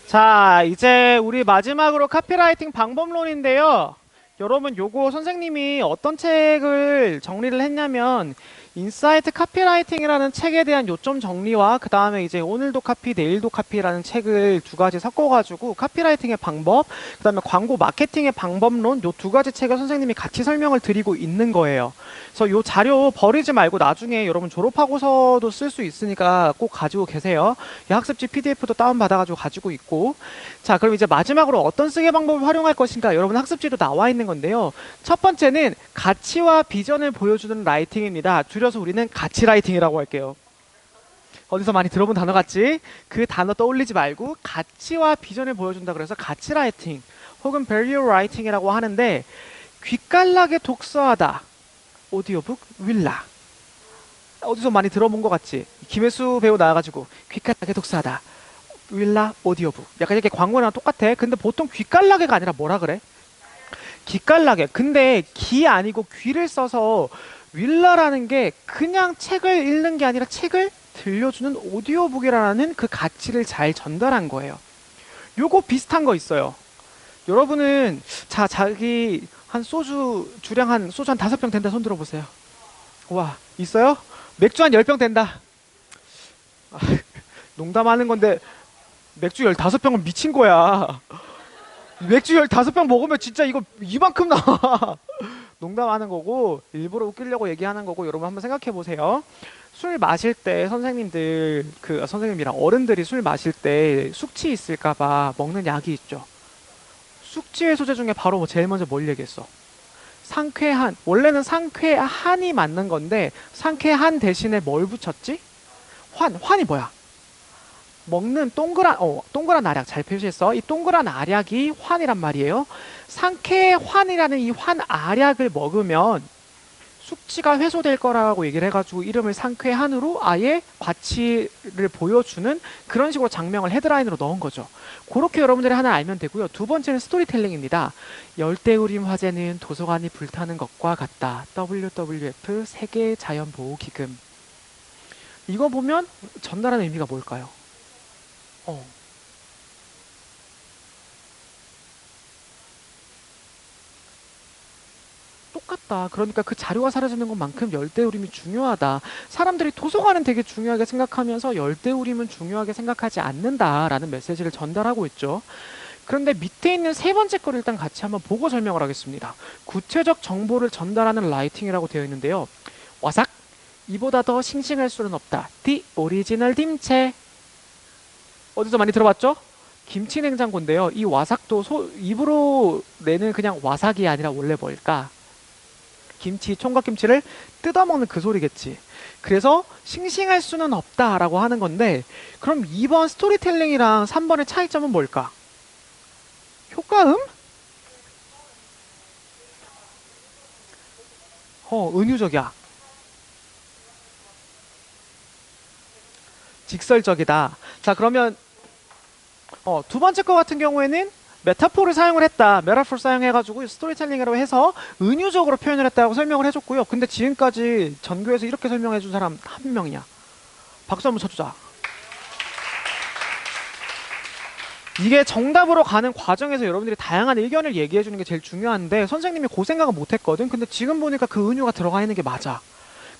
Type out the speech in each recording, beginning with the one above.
자, 이제 우리 마지막으로 카피라이팅 방법론인데요. 여러분, 요거 선생님이 어떤 책을 정리를 했냐면 인사이트 카피라이팅이라는 책에 대한 요점 정리와 그 다음에 이제 오늘도 카피, 내일도 카피라는 책을 두 가지 섞어가지고 카피라이팅의 방법, 그 다음에 광고 마케팅의 방법론 요 두 가지 책을 선생님이 같이 설명을 드리고 있는 거예요. 그래서 요 자료 버리지 말고 나중에 여러분 졸업하고서도 쓸 수 있으니까 꼭 가지고 계세요. 이 학습지 PDF도 다운받아가지고 가지고 있고. 자, 그럼 이제 마지막으로 어떤 쓰기 방법을 활용할 것인가 여러분 학습지도 나와 있는 건데요. 첫 번째는 가치와 비전을 보여주는 라이팅입니다. 줄여서 우리는 가치 라이팅이라고 할게요. 어디서 많이 들어본 단어 같지? 그 단어 떠올리지 말고 가치와 비전을 보여준다 그래서 가치 라이팅 혹은 value 라이팅이라고 하는데, 귀깔나게 독서하다 오디오북 윌라, 어디서 많이 들어본 것 같지? 김혜수 배우 나와가지고 귀깔나게 독서하다 윌라 오디오북, 약간 이렇게 광고랑 똑같아. 근데 보통 귀깔나게가 아니라 뭐라 그래? 기깔나게. 근데 기 아니고 귀를 써서 윌라라는 게 그냥 책을 읽는 게 아니라 책을 들려주는 오디오북이라는 그 가치를 잘 전달한 거예요. 요거 비슷한 거 있어요. 여러분은 자, 자기 한 소주 주량 한 소주 한 5병 된다 손 들어보세요. 와, 있어요? 맥주 한 10병 된다. 아, 농담하는 건데 맥주 15병은 미친 거야. 맥주 15병 먹으면 진짜 이거 이만큼 나와. 농담하는 거고 일부러 웃기려고 얘기하는 거고, 여러분 한번 생각해 보세요. 술 마실 때 선생님들, 선생님이랑 어른들이 술 마실 때 숙취 있을까 봐 먹는 약이 있죠. 숙취 해소제 중에 바로 뭐 제일 먼저 뭘 얘기했어? 상쾌한. 원래는 상쾌한이 맞는 건데 상쾌한 대신에 뭘 붙였지? 환이 뭐야? 먹는 동그란 알약 잘 표시했어. 이 동그란 알약이 환이란 말이에요. 상쾌환이라는 이 환 알약을 먹으면 숙취가 해소될 거라고 얘기를 해가지고 이름을 상쾌한으로 아예 가치를 보여주는 그런 식으로 장명을 헤드라인으로 넣은 거죠. 그렇게 여러분들이 하나 알면 되고요. 두 번째는 스토리텔링입니다. 열대우림 화재는 도서관이 불타는 것과 같다. WWF 세계 자연보호기금. 이거 보면 전달하는 의미가 뭘까요? 어, 똑같다. 그러니까 그 자료가 사라지는 것만큼 열대우림이 중요하다. 사람들이 도서관은 되게 중요하게 생각하면서 열대우림은 중요하게 생각하지 않는다라는 메시지를 전달하고 있죠. 그런데 밑에 있는 세 번째 거를 일단 같이 한번 보고 설명을 하겠습니다. 구체적 정보를 전달하는 라이팅이라고 되어 있는데요. 와삭! 이보다 더 싱싱할 수는 없다. 디 오리지널 김치. 어디서 많이 들어봤죠? 김치 냉장고인데요. 이 와삭도 입으로 내는 그냥 와삭이 아니라 원래 뭘까? 김치, 총각김치를 뜯어먹는 그 소리겠지. 그래서 싱싱할 수는 없다라고 하는 건데, 그럼 2번 스토리텔링이랑 3번의 차이점은 뭘까? 효과음? 은유적이야. 직설적이다. 자, 그러면 두 번째 거 같은 경우에는 메타포를 사용을 했다. 메타포를 사용해가지고 스토리텔링이라고 해서 은유적으로 표현을 했다고 설명을 해줬고요. 근데 지금까지 전교에서 이렇게 설명해준 사람 한 명이야. 박수 한번 쳐주자. 이게 정답으로 가는 과정에서 여러분들이 다양한 의견을 얘기해주는 게 제일 중요한데 선생님이 그 생각은 못했거든. 근데 지금 보니까 그 은유가 들어가 있는 게 맞아.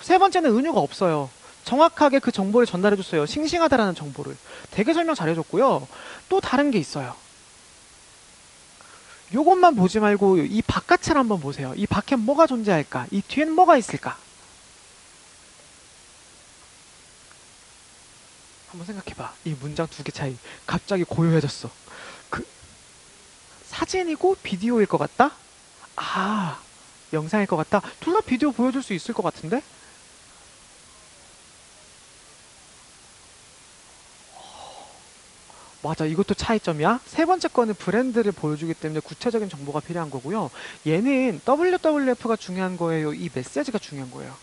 세 번째는 은유가 없어요. 정확하게 그 정보를 전달해줬어요. 싱싱하다라는 정보를. 되게 설명 잘해줬고요. 또 다른 게 있어요. 요것만 보지 말고 이 바깥을 한번 보세요. 이 밖에 뭐가 존재할까? 이 뒤엔 뭐가 있을까? 한번 생각해봐. 이 문장 두 개 차이. 갑자기 고요해졌어. 그 사진이고 비디오일 것 같다? 아, 영상일 것 같다. 둘 다 비디오 보여줄 수 있을 것 같은데? 맞아, 이것도 차이점이야. 세 번째 거는 브랜드를 보여주기 때문에 구체적인 정보가 필요한 거고요. 얘는 WWF가 중요한 거예요. 이 메시지가 중요한 거예요.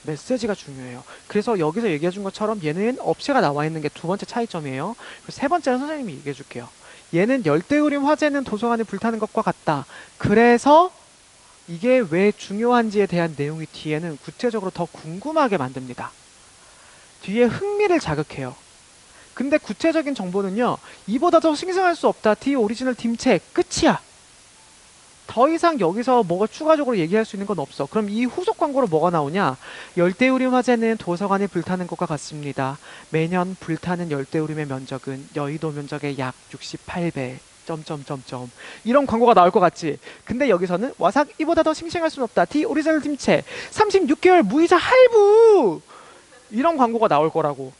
메시지가 중요해요. 그래서 여기서 얘기해 준 것처럼 얘는 업체가 나와 있는 게 두 번째 차이점이에요. 그리고 세 번째는 선생님이 얘기해 줄게요. 얘는 열대우림 화재는 도서관이 불타는 것과 같다. 그래서 이게 왜 중요한지에 대한 내용이 뒤에는 구체적으로 더 궁금하게 만듭니다. 뒤에 흥미를 자극해요. 근데 구체적인 정보는요. 이보다 더 생성할 수 없다. D 오리지널 팀책 끝이야. 더 이상 여기서 뭐가 추가적으로 얘기할 수 있는 건 없어. 그럼 이 후속 광고로 뭐가 나오냐? 열대우림 화재는 도서관이 불타는 것과 같습니다. 매년 불타는 열대우림의 면적은 여의도 면적의 약 68배. 점점점점 이런 광고가 나올 것 같지? 근데 여기서는 와삭 이보다 더 싱싱할 수는 없다. D 오리지널 팀체 36개월 무이자 할부 이런 광고가 나올 거라고.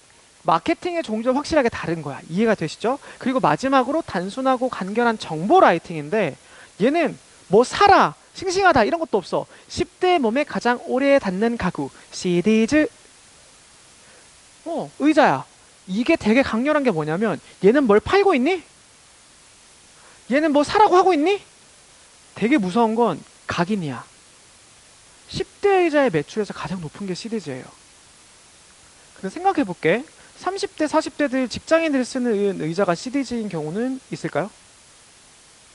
마케팅의 종류가 확실하게 다른 거야. 이해가 되시죠? 그리고 마지막으로 단순하고 간결한 정보 라이팅인데 얘는 뭐 사라, 싱싱하다 이런 것도 없어. 10대 몸에 가장 오래 닿는 가구 시리즈. 의자야. 이게 되게 강렬한 게 뭐냐면 얘는 뭘 팔고 있니? 얘는 뭐 사라고 하고 있니? 되게 무서운 건 각인이야. 10대 의자의 매출에서 가장 높은 게 시리즈예요. 근데 생각해 볼게. 30대, 40대들 직장인들이 쓰는 의자가 시리즈인 경우는 있을까요?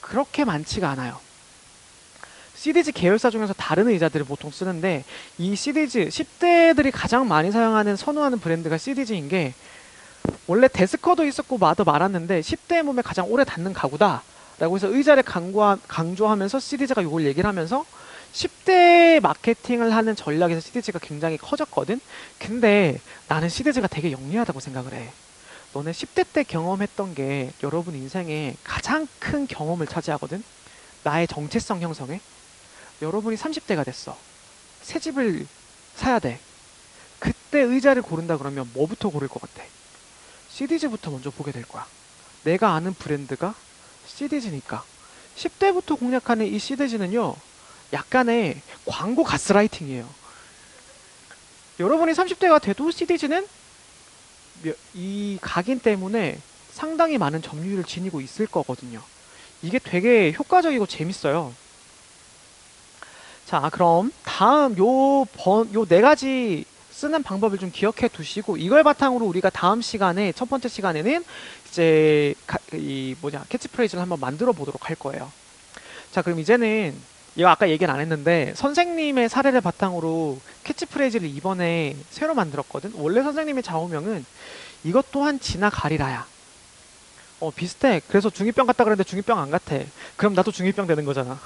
그렇게 많지가 않아요. 시리즈 계열사 중에서 다른 의자들을 보통 쓰는데 이 시리즈 10대들이 가장 많이 사용하는 선호하는 브랜드가 시리즈인 게 원래 데스커도 있었고 마도 많았는데 10대의 몸에 가장 오래 닿는 가구다 라고 해서 의자를 강조하면서 시리즈가 이걸 얘기를 하면서 10대 마케팅을 하는 전략에서 시리즈가 굉장히 커졌거든. 근데 나는 시리즈가 되게 영리하다고 생각을 해. 너네 10대 때 경험했던 게 여러분 인생에 가장 큰 경험을 차지하거든. 나의 정체성 형성에. 여러분이 30대가 됐어. 새 집을 사야 돼. 그때 의자를 고른다 그러면 뭐부터 고를 것 같아? 시리즈부터 먼저 보게 될 거야. 내가 아는 브랜드가 시리즈니까. 10대부터 공략하는 이 시리즈는요. 약간의 광고 가스라이팅이에요. 여러분이 30대가 돼도 시리즈는 이 각인 때문에 상당히 많은 점유율을 지니고 있을 거거든요. 이게 되게 효과적이고 재밌어요. 자, 그럼 다음 요 네 가지 쓰는 방법을 좀 기억해 두시고 이걸 바탕으로 우리가 다음 시간에 첫 번째 시간에는 이제 캐치프레이즈를 한번 만들어 보도록 할 거예요. 자, 그럼 이제는 이거 아까 얘기는 안 했는데 선생님의 사례를 바탕으로 캐치프레이즈를 이번에 새로 만들었거든. 원래 선생님의 좌우명은 이것 또한 지나가리라야. 비슷해. 그래서 중2병 같다 그랬는데 중2병 안 같아. 그럼 나도 중2병 되는 거잖아.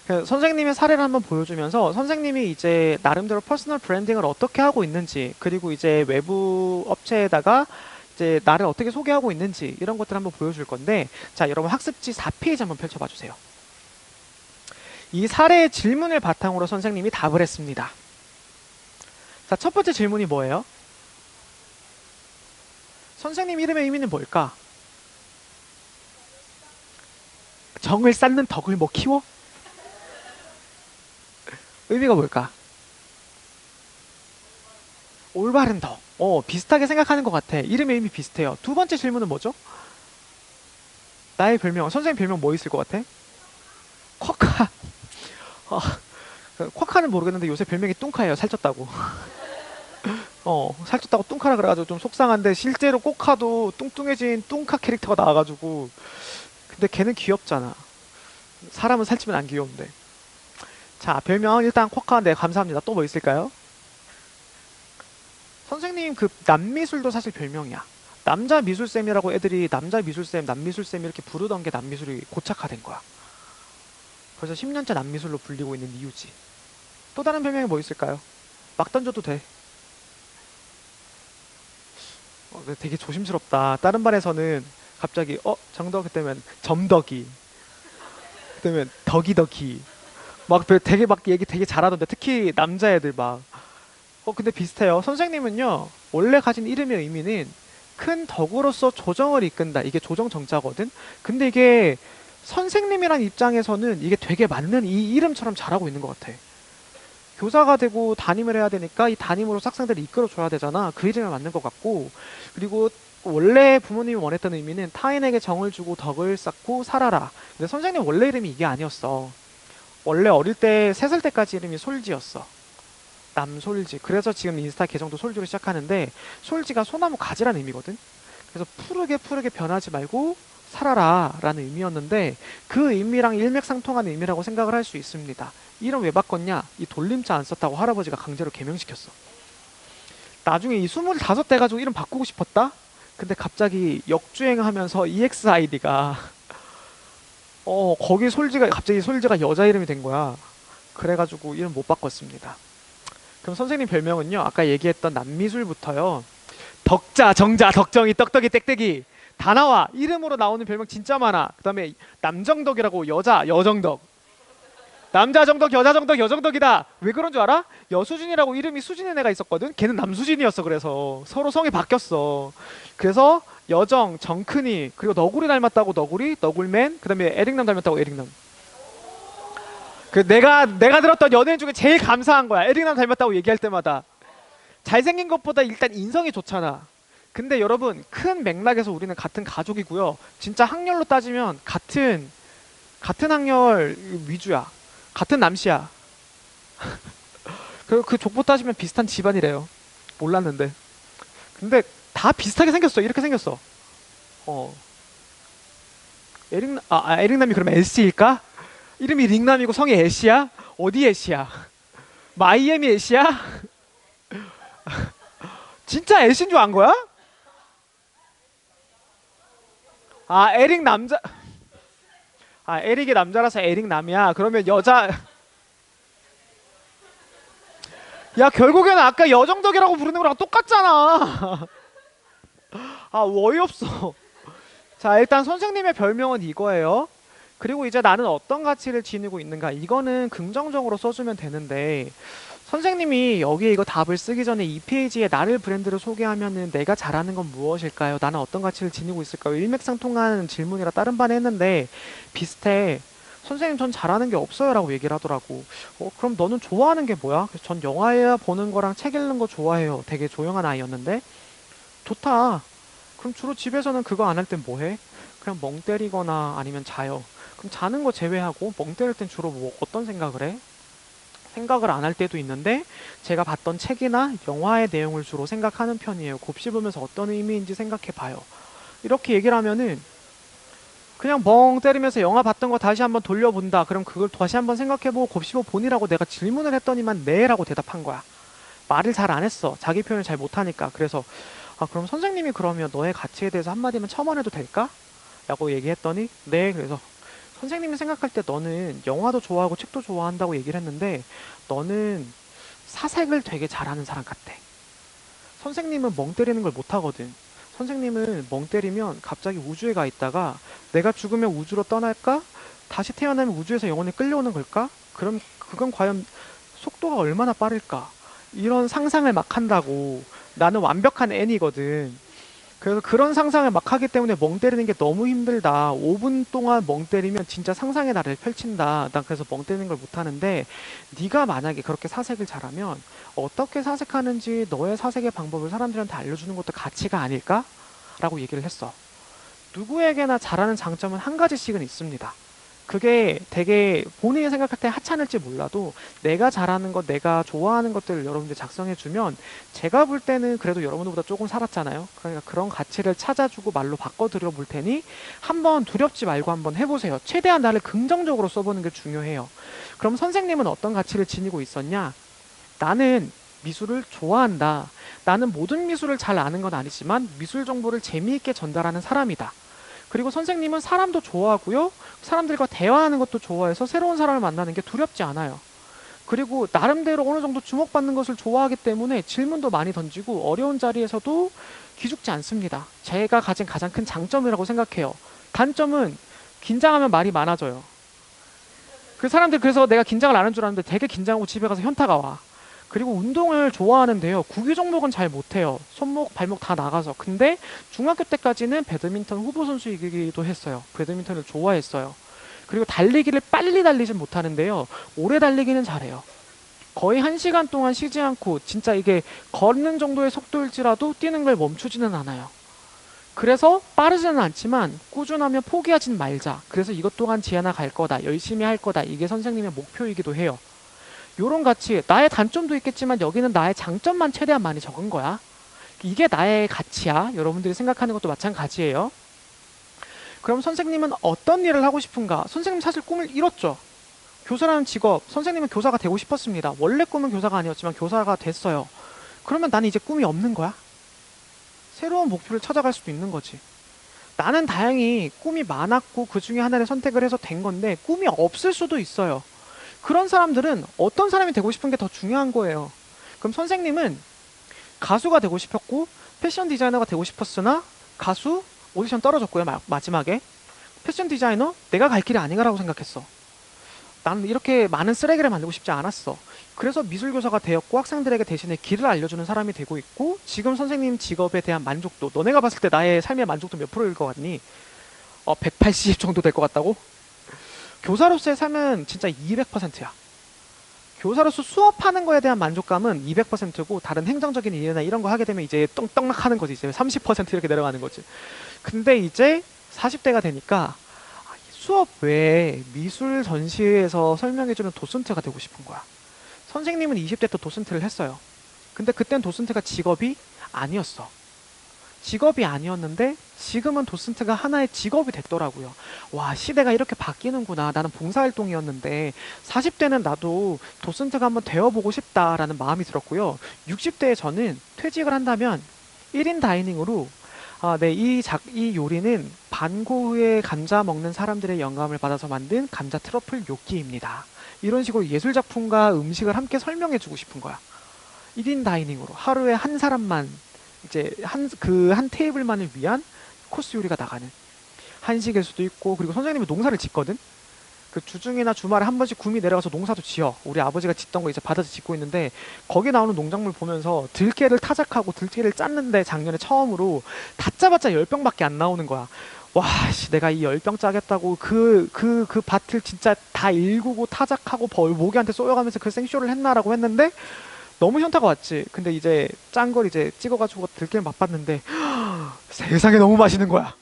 선생님의 사례를 한번 보여주면서 선생님이 이제 나름대로 퍼스널 브랜딩을 어떻게 하고 있는지 그리고 이제 외부 업체에다가 이제 나를 어떻게 소개하고 있는지 이런 것들 한번 보여줄 건데 자, 여러분 학습지 4페이지 한번 펼쳐봐 주세요. 이 사례의 질문을 바탕으로 선생님이 답을 했습니다. 자, 첫 번째 질문이 뭐예요? 선생님 이름의 의미는 뭘까? 정을 쌓는 덕을 뭐 키워? 의미가 뭘까? 올바른 덕. 비슷하게 생각하는 것 같아. 이름의 의미 비슷해요. 두 번째 질문은 뭐죠? 나의 별명. 선생님 별명 뭐 있을 것 같아? 쿼카. 쿼카는 모르겠는데 요새 별명이 뚱카예요. 살쪘다고. 살쪘다고 뚱카라 그래가지고 좀 속상한데 실제로 쿼카도 뚱뚱해진 뚱카 캐릭터가 나와가지고 근데 걔는 귀엽잖아. 사람은 살찌면 안 귀여운데. 자, 별명 일단 쿼카. 네, 감사합니다. 또 뭐 있을까요? 선생님 그 남미술도 사실 별명이야. 남자 미술쌤이라고 애들이 남자 미술쌤, 남미술쌤 이렇게 부르던 게 남미술이 고착화된 거야. 그래서 10년째 남미술로 불리고 있는 이유지. 또 다른 별명이 뭐 있을까요? 막 던져도 돼. 되게 조심스럽다. 다른 반에서는 갑자기 정덕 그때면 점덕이 그때면 덕이덕이 막 되게 막 얘기 되게 잘하던데 특히 남자애들 막 근데 비슷해요. 선생님은요 원래 가진 이름의 의미는 큰 덕으로서 조정을 이끈다. 이게 조정 정자거든. 근데 이게 선생님이란 입장에서는 이게 되게 맞는 이 이름처럼 잘하고 있는 것 같아. 교사가 되고 담임을 해야 되니까 이 담임으로 학생들을 이끌어줘야 되잖아. 그 이름에 맞는 것 같고 그리고 원래 부모님이 원했던 의미는 타인에게 정을 주고 덕을 쌓고 살아라. 근데 선생님 원래 이름이 이게 아니었어. 원래 어릴 때 3살 때까지 이름이 솔지였어. 남솔지. 그래서 지금 인스타 계정도 솔지로 시작하는데 솔지가 소나무 가지라는 의미거든. 그래서 푸르게 변하지 말고 살아라 라는 의미였는데 그 의미랑 일맥상통하는 의미라고 생각을 할 수 있습니다. 이름 왜 바꿨냐? 이 돌림자 안 썼다고 할아버지가 강제로 개명시켰어. 나중에 이 25 돼가지고 이름 바꾸고 싶었다? 근데 갑자기 역주행하면서 EXID가 거기 솔지가 갑자기 솔지가 여자 이름이 된 거야. 그래가지고 이름 못 바꿨습니다. 그럼 선생님 별명은요, 아까 얘기했던 남미술부터요, 덕자, 정자, 덕정이, 떡떡이, 땡땡이 다 나와. 이름으로 나오는 별명 진짜 많아. 그 다음에 남정덕이라고, 여정덕. 남자 정덕, 여자 정덕, 여정덕이다. 왜 그런 줄 알아? 여수진이라고 이름이 수진의 애가 있었거든. 걔는 남수진이었어. 그래서 서로 성이 바뀌었어. 그래서 여정, 정큰이, 그리고 너구리 닮았다고 너구리, 너굴맨, 그 다음에 에릭남 닮았다고 에릭남. 그 내가 들었던 연예인 중에 제일 감사한 거야. 에릭남 닮았다고 얘기할 때마다. 잘생긴 것보다 일단 인성이 좋잖아. 근데 여러분, 큰 맥락에서 우리는 같은 가족이고요. 진짜 학렬로 따지면 같은 학렬 위주야. 같은 남씨야. 그 족보 따지면 비슷한 집안이래요. 몰랐는데. 근데 다 비슷하게 생겼어. 이렇게 생겼어. 어. 에릭남이 그러면 애쉬일까? 이름이 릭남이고 성이 애쉬야? 어디 애쉬야? 마이애미 애쉬야? 진짜 애쉬인 줄 안 거야? 아, 에릭 남자. 아, 에릭이 남자라서 에릭 남이야. 그러면 여자. 야, 결국에는 아까 여정덕이라고 부르는 거랑 똑같잖아. 아, 어이없어. 자, 일단 선생님의 별명은 이거예요. 그리고 이제 나는 어떤 가치를 지니고 있는가. 이거는 긍정적으로 써주면 되는데, 선생님이 여기에 이거 답을 쓰기 전에 이 페이지에 나를 브랜드를 소개하면은 내가 잘하는 건 무엇일까요? 나는 어떤 가치를 지니고 있을까요? 일맥상통하는 질문이라 다른 반에 했는데 비슷해. 선생님 전 잘하는 게 없어요 라고 얘기를 하더라고. 그럼 너는 좋아하는 게 뭐야? 그래서 전 영화 보는 거랑 책 읽는 거 좋아해요. 되게 조용한 아이였는데. 좋다. 그럼 주로 집에서는 그거 안 할 땐 뭐 해? 그냥 멍 때리거나 아니면 자요. 그럼 자는 거 제외하고 멍 때릴 땐 주로 뭐 어떤 생각을 해? 생각을 안 할 때도 있는데 제가 봤던 책이나 영화의 내용을 주로 생각하는 편이에요. 곱씹으면서 어떤 의미인지 생각해 봐요. 이렇게 얘기를 하면은 그냥 멍 때리면서 영화 봤던 거 다시 한번 돌려본다. 그럼 그걸 다시 한번 생각해보고 곱씹어 보니라고 내가 질문을 했더니만 네라고 대답한 거야. 말을 잘 안 했어. 자기 표현을 잘 못하니까. 그래서 그럼 선생님이 그러면 너의 가치에 대해서 한마디만 첨언해도 될까? 라고 얘기했더니 네. 그래서 선생님이 생각할 때 너는 영화도 좋아하고 책도 좋아한다고 얘기를 했는데 너는 사색을 되게 잘하는 사람 같아. 선생님은 멍 때리는 걸 못하거든. 선생님은 멍 때리면 갑자기 우주에 가 있다가 내가 죽으면 우주로 떠날까? 다시 태어나면 우주에서 영원히 끌려오는 걸까? 그럼 그건 과연 속도가 얼마나 빠를까? 이런 상상을 막 한다고. 나는 완벽한 애니거든. 그래서 그런 상상을 막 하기 때문에 멍 때리는 게 너무 힘들다. 5분 동안 멍 때리면 진짜 상상의 나래를 펼친다. 난 그래서 멍 때리는 걸 못 하는데 네가 만약에 그렇게 사색을 잘하면 어떻게 사색하는지 너의 사색의 방법을 사람들한테 알려주는 것도 가치가 아닐까? 라고 얘기를 했어. 누구에게나 잘하는 장점은 한 가지씩은 있습니다. 그게 되게 본인이 생각할 때 하찮을지 몰라도 내가 잘하는 것, 내가 좋아하는 것들을 여러분들 작성해주면 제가 볼 때는 그래도 여러분들보다 조금 살았잖아요. 그러니까 그런 가치를 찾아주고 말로 바꿔드려 볼 테니 한번 두렵지 말고 한번 해보세요. 최대한 나를 긍정적으로 써보는 게 중요해요. 그럼 선생님은 어떤 가치를 지니고 있었냐? 나는 미술을 좋아한다. 나는 모든 미술을 잘 아는 건 아니지만 미술 정보를 재미있게 전달하는 사람이다. 그리고 선생님은 사람도 좋아하고요. 사람들과 대화하는 것도 좋아해서 새로운 사람을 만나는 게 두렵지 않아요. 그리고 나름대로 어느 정도 주목받는 것을 좋아하기 때문에 질문도 많이 던지고 어려운 자리에서도 기죽지 않습니다. 제가 가진 가장 큰 장점이라고 생각해요. 단점은 긴장하면 말이 많아져요. 그 사람들 그래서 내가 긴장을 안 한 줄 알았는데 되게 긴장하고 집에 가서 현타가 와. 그리고 운동을 좋아하는데요. 구기 종목은 잘 못해요. 손목, 발목 다 나가서. 근데 중학교 때까지는 배드민턴 후보 선수이기도 했어요. 배드민턴을 좋아했어요. 그리고 달리기를 빨리 달리진 못하는데요. 오래 달리기는 잘해요. 거의 1시간 동안 쉬지 않고 진짜 이게 걷는 정도의 속도일지라도 뛰는 걸 멈추지는 않아요. 그래서 빠르지는 않지만 꾸준하면 포기하진 말자. 그래서 이것 또한 지어나 갈 거다. 열심히 할 거다. 이게 선생님의 목표이기도 해요. 요런 가치, 나의 단점도 있겠지만 여기는 나의 장점만 최대한 많이 적은 거야. 이게 나의 가치야. 여러분들이 생각하는 것도 마찬가지예요. 그럼 선생님은 어떤 일을 하고 싶은가? 선생님 사실 꿈을 이뤘죠. 교사라는 직업, 선생님은 교사가 되고 싶었습니다. 원래 꿈은 교사가 아니었지만 교사가 됐어요. 그러면 나는 이제 꿈이 없는 거야? 새로운 목표를 찾아갈 수도 있는 거지. 나는 다행히 꿈이 많았고 그 중에 하나를 선택을 해서 된 건데 꿈이 없을 수도 있어요. 그런 사람들은 어떤 사람이 되고 싶은 게 더 중요한 거예요. 그럼 선생님은 가수가 되고 싶었고 패션 디자이너가 되고 싶었으나 가수 오디션 떨어졌고요. 마지막에 패션 디자이너 내가 갈 길이 아니라고 생각했어. 나는 이렇게 많은 쓰레기를 만들고 싶지 않았어. 그래서 미술교사가 되었고 학생들에게 대신에 길을 알려주는 사람이 되고 있고 지금 선생님 직업에 대한 만족도 너네가 봤을 때 나의 삶의 만족도 몇 프로일 것 같니? 180 정도 될 것 같다고? 교사로서의 삶은 진짜 200%야. 교사로서 수업하는 거에 대한 만족감은 200%고 다른 행정적인 일이나 이런 거 하게 되면 이제 떡락하는 거지. 이제 30% 이렇게 내려가는 거지. 근데 이제 40대가 되니까 수업 외에 미술 전시회에서 설명해주는 도슨트가 되고 싶은 거야. 선생님은 20대 때 도슨트를 했어요. 근데 그땐 도슨트가 직업이 아니었어. 직업이 아니었는데 지금은 도슨트가 하나의 직업이 됐더라고요. 와, 시대가 이렇게 바뀌는구나. 나는 봉사활동이었는데 40대는 나도 도슨트가 한번 되어보고 싶다라는 마음이 들었고요. 60대에 저는 퇴직을 한다면 1인 다이닝으로 네, 이 요리는 반고흐의 감자 먹는 사람들의 영감을 받아서 만든 감자 트러플 요끼입니다. 이런 식으로 예술작품과 음식을 함께 설명해주고 싶은 거야. 1인 다이닝으로 하루에 한 사람만 이제 한 테이블만을 위한 코스 요리가 나가는 한식일 수도 있고 그리고 선생님이 농사를 짓거든. 그 주중이나 주말에 한 번씩 구미 내려가서 농사도 지어. 우리 아버지가 짓던 거 이제 받아서 짓고 있는데 거기 나오는 농작물 보면서 들깨를 타작하고 들깨를 짰는데 작년에 처음으로 다 짜봤자 10병밖에 안 나오는 거야. 와, 씨, 내가 이 10병 짜겠다고 그 밭을 진짜 다 일구고 타작하고 모기한테 쏘여가면서 그 생쇼를 했나라고 했는데 너무 현타가 왔지. 근데 이제 짠 걸 이제 찍어가지고 들깨를 맛봤는데 세상에 너무 맛있는 거야.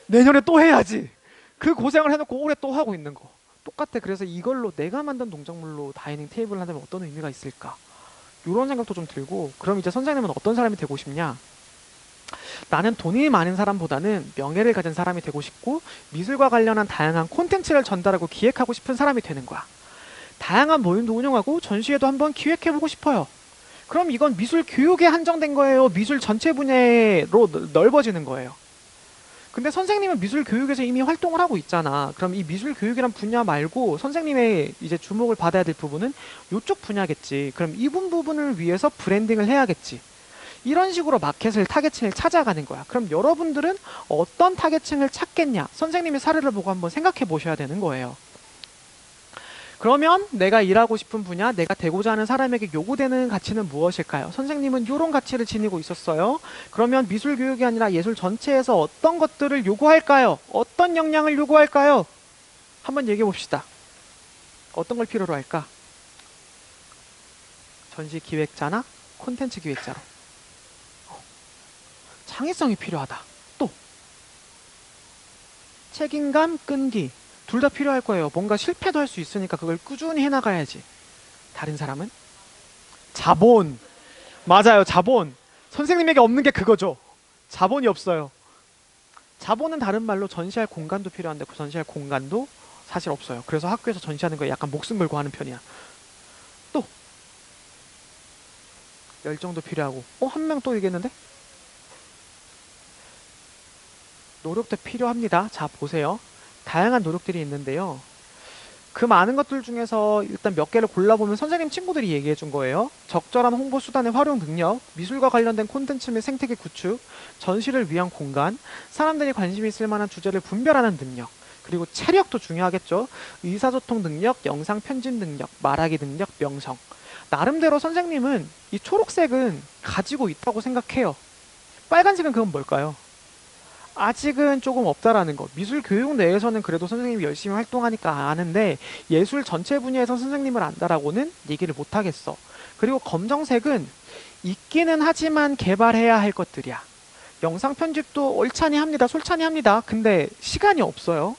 내년에 또 해야지. 그 고생을 해놓고 올해 또 하고 있는 거. 똑같아. 그래서 이걸로 내가 만든 농작물로 다이닝 테이블을 한다면 어떤 의미가 있을까? 이런 생각도 좀 들고 그럼 이제 선생님은 어떤 사람이 되고 싶냐? 나는 돈이 많은 사람보다는 명예를 가진 사람이 되고 싶고 미술과 관련한 다양한 콘텐츠를 전달하고 기획하고 싶은 사람이 되는 거야. 다양한 모임도 운영하고 전시회도 한번 기획해보고 싶어요. 그럼 이건 미술 교육에 한정된 거예요? 미술 전체 분야로 넓어지는 거예요? 근데 선생님은 미술 교육에서 이미 활동을 하고 있잖아. 그럼 이 미술 교육이란 분야 말고 선생님의 이제 주목을 받아야 될 부분은 이쪽 분야겠지. 그럼 이 부분을 위해서 브랜딩을 해야겠지. 이런 식으로 마켓을 타겟층을 찾아가는 거야. 그럼 여러분들은 어떤 타겟층을 찾겠냐? 선생님의 사례를 보고 한번 생각해 보셔야 되는 거예요. 그러면 내가 일하고 싶은 분야, 내가 되고자 하는 사람에게 요구되는 가치는 무엇일까요? 선생님은 이런 가치를 지니고 있었어요. 그러면 미술 교육이 아니라 예술 전체에서 어떤 것들을 요구할까요? 어떤 역량을 요구할까요? 한번 얘기해 봅시다. 어떤 걸 필요로 할까? 전시 기획자나 콘텐츠 기획자로. 창의성이 필요하다. 또 책임감, 끈기. 둘 다 필요할 거예요. 뭔가 실패도 할 수 있으니까 그걸 꾸준히 해나가야지. 다른 사람은? 자본. 맞아요, 자본. 선생님에게 없는 게 그거죠. 자본이 없어요. 자본은 다른 말로 전시할 공간도 필요한데 그 전시할 공간도 사실 없어요. 그래서 학교에서 전시하는 거에 약간 목숨 걸고 하는 편이야. 또 열정도 필요하고. 한 명 또 얘기했는데? 노력도 필요합니다. 자, 보세요. 다양한 노력들이 있는데요. 그 많은 것들 중에서 일단 몇 개를 골라보면 선생님 친구들이 얘기해 준 거예요. 적절한 홍보 수단의 활용 능력, 미술과 관련된 콘텐츠 및 생태계 구축, 전시를 위한 공간, 사람들이 관심이 있을 만한 주제를 분별하는 능력, 그리고 체력도 중요하겠죠. 의사소통 능력, 영상 편집 능력, 말하기 능력, 명성. 나름대로 선생님은 이 초록색은 가지고 있다고 생각해요. 빨간색은 그건 뭘까요? 아직은 조금 없다라는 것. 미술 교육 내에서는 그래도 선생님이 열심히 활동하니까 아는데 예술 전체 분야에서 선생님을 안다라고는 얘기를 못 하겠어. 그리고 검정색은 있기는 하지만 개발해야 할 것들이야. 영상 편집도 얼찬히 합니다. 솔찬히 합니다. 근데 시간이 없어요.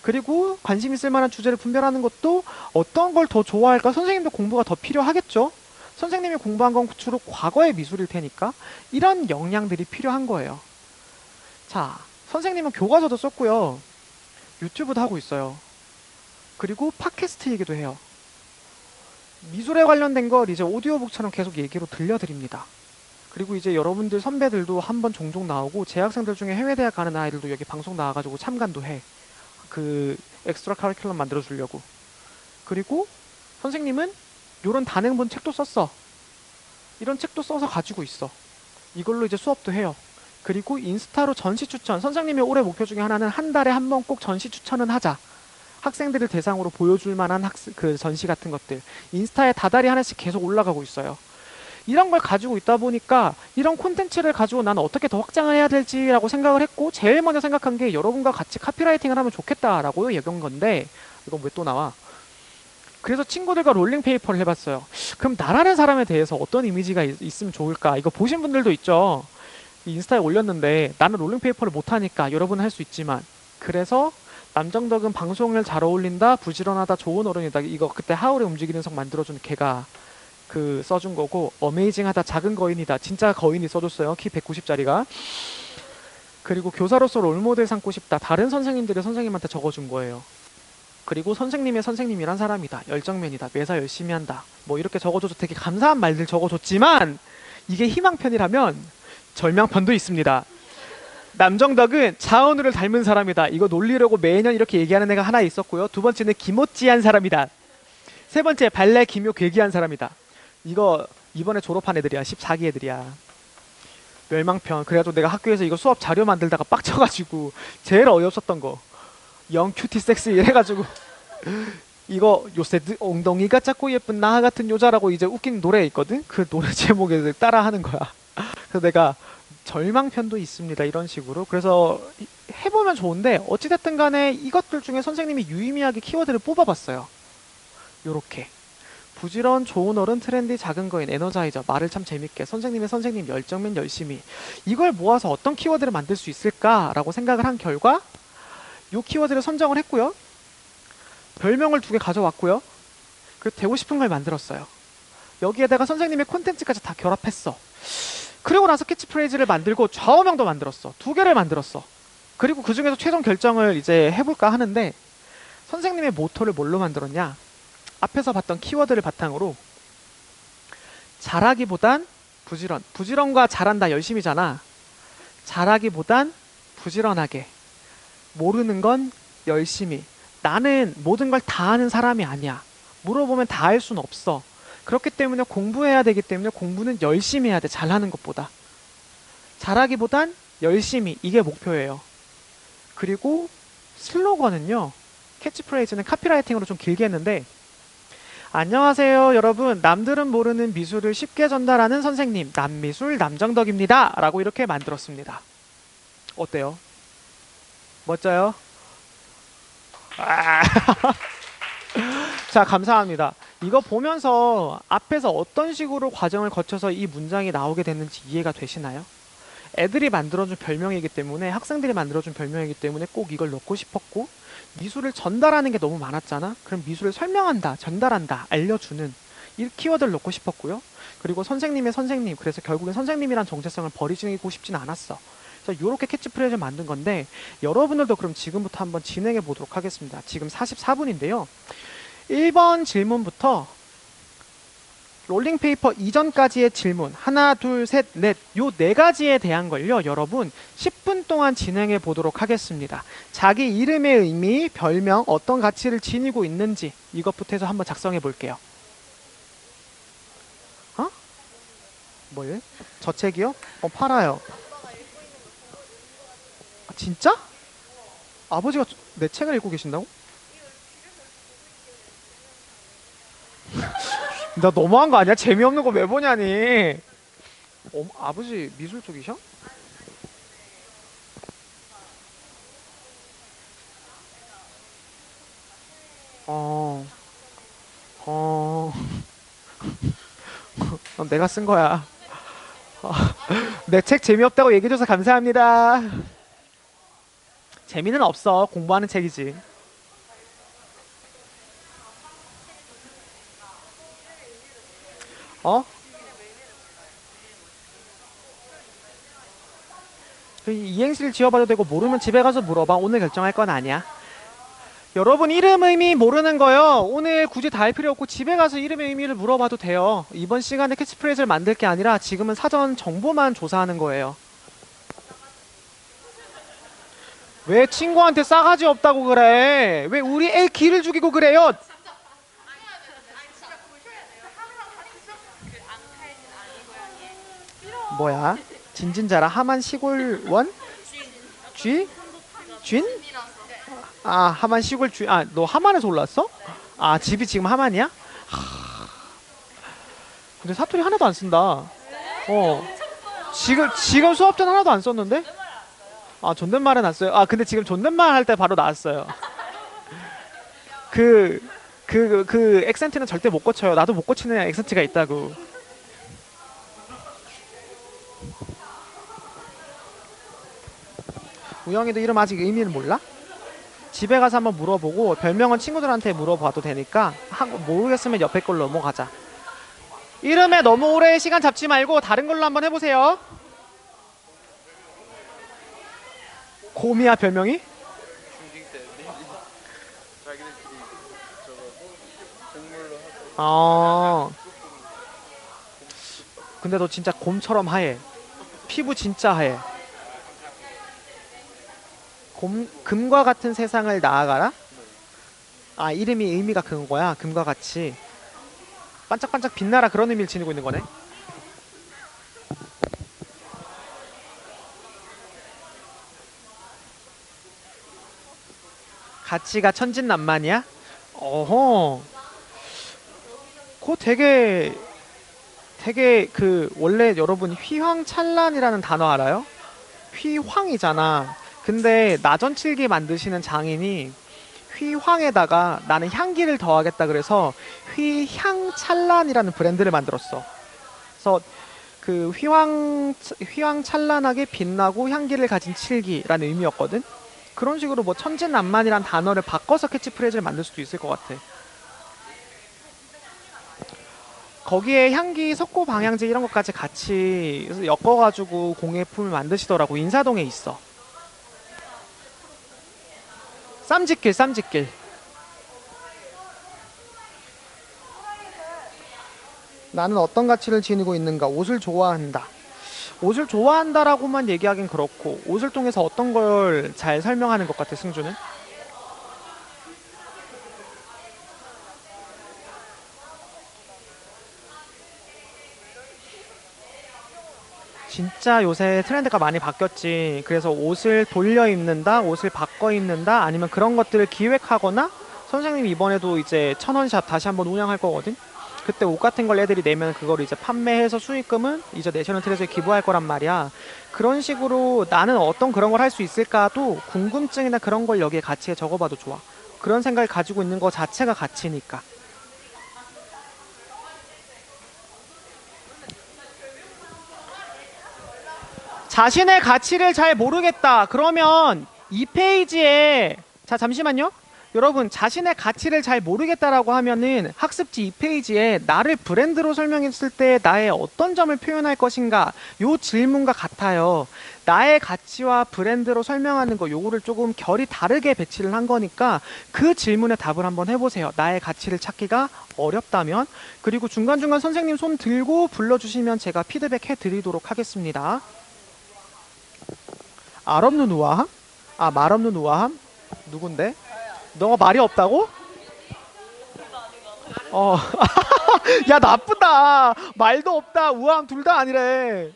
그리고 관심 있을 만한 주제를 분별하는 것도 어떤 걸 더 좋아할까? 선생님도 공부가 더 필요하겠죠? 선생님이 공부한 건 주로 과거의 미술일 테니까 이런 역량들이 필요한 거예요. 자, 선생님은 교과서도 썼고요. 유튜브도 하고 있어요. 그리고 팟캐스트 얘기도 해요. 미술에 관련된 걸 이제 오디오북처럼 계속 얘기로 들려드립니다. 그리고 이제 여러분들 선배들도 한번 종종 나오고 재학생들 중에 해외 대학 가는 아이들도 여기 방송 나와가지고 참관도 해. 그 엑스트라 카리큘럼 만들어 주려고. 그리고 선생님은 요런 단행본 책도 썼어. 이런 책도 써서 가지고 있어. 이걸로 이제 수업도 해요. 그리고 인스타로 전시 추천. 선생님의 올해 목표 중에 하나는 한 달에 한 번 꼭 전시 추천은 하자. 학생들을 대상으로 보여줄 만한 그 전시 같은 것들. 인스타에 다달이 하나씩 계속 올라가고 있어요. 이런 걸 가지고 있다 보니까 이런 콘텐츠를 가지고 나는 어떻게 더 확장을 해야 될지라고 생각을 했고, 제일 먼저 생각한 게 여러분과 같이 카피라이팅을 하면 좋겠다라고 얘기한 건데, 이건 왜 또 나와? 그래서 친구들과 롤링페이퍼를 해봤어요. 그럼 나라는 사람에 대해서 어떤 이미지가 있으면 좋을까? 이거 보신 분들도 있죠. 인스타에 올렸는데 나는 롤링페이퍼를 못하니까 여러분은 할 수 있지만, 그래서 남정덕은 방송을 잘 어울린다, 부지런하다, 좋은 어른이다. 이거 그때 하울의 움직이는 성 만들어준 걔가 그 써준 거고, 어메이징하다, 작은 거인이다. 진짜 거인이 써줬어요. 키 190짜리가. 그리고 교사로서 롤모델 삼고 싶다. 다른 선생님들이 선생님한테 적어준 거예요. 그리고 선생님의 선생님이란 사람이다. 열정맨이다. 매사 열심히 한다. 뭐 이렇게 적어줘서 되게 감사한 말들 적어줬지만, 이게 희망편이라면 절망편도 있습니다. 남정덕은 차은우를 닮은 사람이다. 이거 놀리려고 매년 이렇게 얘기하는 애가 하나 있었고요. 두 번째는 김오찌한 사람이다. 세 번째, 발레 김효 괴기한 사람이다. 이거 이번에 졸업한 애들이야. 14기 애들이야. 멸망편. 그래가지고 내가 학교에서 이거 수업 자료 만들다가 빡쳐가지고 제일 어이없었던 거, 영 큐티 섹스 이래가지고 이거 요새 엉덩이가 작고 예쁜 나 같은 여자라고 이제 웃긴 노래 있거든. 그 노래 제목에 따라하는 거야. 그래서 내가 절망편도 있습니다. 이런 식으로. 그래서 해보면 좋은데, 어찌됐든 간에 이것들 중에 선생님이 유의미하게 키워드를 뽑아봤어요. 요렇게 부지런, 좋은 어른, 트렌디, 작은 거인, 에너자이저, 말을 참 재밌게, 선생님의 선생님, 열정맨, 열심히. 이걸 모아서 어떤 키워드를 만들 수 있을까라고 생각을 한 결과 요 키워드를 선정을 했고요. 별명을 2개 가져왔고요. 그리고 되고 싶은 걸 만들었어요. 여기에다가 선생님의 콘텐츠까지 다 결합했어. 그리고 나서 캐치프레이즈를 만들고 좌우명도 만들었어. 2개를 만들었어. 그리고 그 중에서 최종 결정을 이제 해볼까 하는데, 선생님의 모토를 뭘로 만들었냐? 앞에서 봤던 키워드를 바탕으로 잘하기보단 부지런. 부지런과 잘한다 열심히잖아. 잘하기보단 부지런하게. 모르는 건 열심히. 나는 모든 걸 다 아는 사람이 아니야. 물어보면 다 알 수는 없어. 그렇기 때문에 공부해야 되기 때문에 공부는 열심히 해야 돼. 잘하는 것보다. 잘하기보단 열심히. 이게 목표예요. 그리고 슬로건은요, 캐치프레이즈는 카피라이팅으로 좀 길게 했는데, 안녕하세요 여러분, 남들은 모르는 미술을 쉽게 전달하는 선생님, 남미술 남정덕입니다 라고 이렇게 만들었습니다. 어때요? 멋져요? 자, 감사합니다. 이거 보면서 앞에서 어떤 식으로 과정을 거쳐서 이 문장이 나오게 됐는지 이해가 되시나요? 애들이 만들어준 별명이기 때문에, 학생들이 만들어준 별명이기 때문에 꼭 이걸 넣고 싶었고, 미술을 전달하는 게 너무 많았잖아. 그럼 미술을 설명한다, 전달한다, 알려주는 이 키워드를 넣고 싶었고요. 그리고 선생님의 선생님, 그래서 결국엔 선생님이란 정체성을 버리고 싶진 않았어. 그래서 이렇게 캐치프레이즈를 만든 건데, 여러분들도 그럼 지금부터 한번 진행해 보도록 하겠습니다. 지금 44분인데요 1번 질문부터 롤링페이퍼 이전까지의 질문 하나, 둘, 셋, 넷, 요 4가지에 대한 걸요, 여러분 10분 동안 진행해 보도록 하겠습니다. 자기 이름의 의미, 별명, 어떤 가치를 지니고 있는지 이것부터 해서 한번 작성해 볼게요. 어? 뭘? 저 책이요? 팔아요. 아, 진짜? 아버지가 내 책을 읽고 계신다고? 나 너무한 거 아니야? 재미없는 거 왜 보냐니. 아버지 미술 쪽이셔? 어, 어, 내가 쓴 거야. 내 책 재미없다고 얘기해줘서 감사합니다. 재미는 없어. 공부하는 책이지. 어? 이행시를 지어봐도 되고, 모르면 집에 가서 물어봐. 오늘 결정할 건 아니야. 여러분 이름 의미 모르는 거요. 오늘 굳이 다 할 필요 없고 집에 가서 이름의 의미를 물어봐도 돼요. 이번 시간에 캐치프레이즈를 만들 게 아니라 지금은 사전 정보만 조사하는 거예요. 왜 친구한테 싸가지 없다고 그래? 왜 우리 애 기를 죽이고 그래요? 뭐야? 진진자라 하만 시골원? 쥐? 쥔? 아 하만 시골 쥐. 아 너 하만에서 올랐어? 아 집이 지금 하만이야? 근데 사투리 하나도 안 쓴다. 지금 수업 전 하나도 안 썼는데? 아 존댓말은 안 써요. 아 근데 지금 존댓말 할 때 바로 나왔어요. 그 액센트는 절대 못 고쳐요. 나도 못 고치는 액센트가 있다고. 우영이도 이름 아직 의미를 몰라? 집에 가서 한번 물어보고 별명은 친구들한테 물어봐도 되니까 모르겠으면 옆에 걸로 넘어가자. 이름에 너무 오래 시간 잡지 말고 다른 걸로 한번 해보세요. 곰이야 별명이? 아 근데 너 진짜 곰처럼 하얘. 피부 진짜 하얘. 금과 같은 세상을 나아가라? 아 이름이 의미가 그거야. 금과 같이 반짝반짝 빛나라 그런 의미를 지니고 있는 거네. 가치가 천진난만이야? 어허. 그거 되게 그 원래 여러분 휘황찬란이라는 단어 알아요? 휘황이잖아. 근데 나전칠기 만드시는 장인이 휘황에다가 나는 향기를 더하겠다 그래서 휘향찬란이라는 브랜드를 만들었어. 그래서 그 휘황찬란하게 빛나고 향기를 가진 칠기라는 의미였거든. 그런 식으로 뭐 천진난만이란 단어를 바꿔서 캐치프레이즈를 만들 수도 있을 것 같아. 거기에 향기, 석고 방향제 이런 것까지 같이 엮어가지고 공예품을 만드시더라고. 인사동에 있어. 쌈짓길. 나는 어떤 가치를 지니고 있는가? 옷을 좋아한다. 옷을 좋아한다라고만 얘기하긴 그렇고 옷을 통해서 어떤 걸 잘 설명하는 것 같아, 승주는? 진짜 요새 트렌드가 많이 바뀌었지. 그래서 옷을 돌려 입는다, 옷을 바꿔 입는다, 아니면 그런 것들을 기획하거나 선생님이 이번에도 이제 천원샵 다시 한번 운영할 거거든. 그때 옷 같은 걸 애들이 내면 그걸 이제 판매해서 수익금은 이제 내셔널 트레저에 기부할 거란 말이야. 그런 식으로 나는 어떤 그런 걸 할 수 있을까도 궁금증이나 그런 걸 여기에 가치에 적어봐도 좋아. 그런 생각을 가지고 있는 거 자체가 가치니까. 자신의 가치를 잘 모르겠다. 그러면 이 페이지에 자 잠시만요. 여러분 자신의 가치를 잘 모르겠다라고 하면은 학습지 2페이지에 나를 브랜드로 설명했을 때 나의 어떤 점을 표현할 것인가 요 질문과 같아요. 나의 가치와 브랜드로 설명하는 거 요거를 조금 결이 다르게 배치를 한 거니까 그 질문에 답을 한번 해보세요. 나의 가치를 찾기가 어렵다면. 그리고 중간중간 선생님 손 들고 불러주시면 제가 피드백 해드리도록 하겠습니다. 알 없는 우아함? 아, 말 없는 우아함? 누군데? 너가 말이 없다고? 어. 야, 나쁘다. 말도 없다. 우아함 둘 다 아니래.